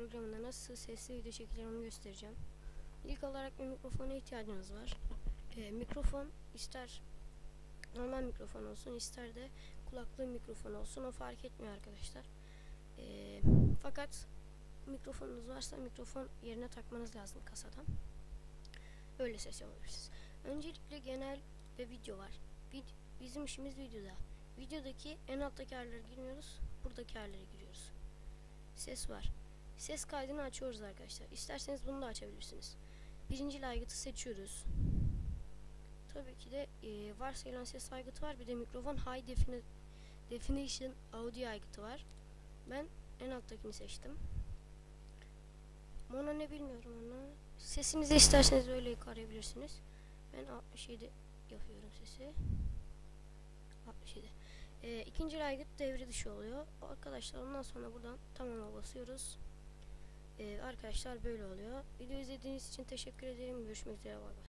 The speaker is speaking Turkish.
programında nasıl sesli video çekilir onu göstereceğim. İlk olarak bir mikrofona ihtiyacınız var. Mikrofon ister normal mikrofon olsun, ister de kulaklığı mikrofon olsun, o fark etmiyor arkadaşlar. Fakat mikrofonunuz varsa mikrofon yerine takmanız lazım kasadan. Öyle ses yapabilirsiniz. Öncelikle genel ve video var. Bizim işimiz videoda. Videodaki en alttaki ayarlara girmiyoruz. Buradaki ayarlara giriyoruz. Ses var. Ses kaydını açıyoruz arkadaşlar. İsterseniz bunu da açabilirsiniz. Birinci aygıtı seçiyoruz. Tabii ki de varsayılan ses aygıtı var. Bir de mikrofon high definition audio aygıtı var. Ben en alttakini seçtim. Mono ne bilmiyorum onu. Sesinizi isterseniz öyle yukarıyabilirsiniz. Ben 67 yapıyorum sesi. 67. İkinci aygıt devre dışı oluyor. Arkadaşlar ondan sonra buradan tamam'a basıyoruz. Arkadaşlar böyle oluyor. Video izlediğiniz için teşekkür ederim. Görüşmek üzere. Bay bay.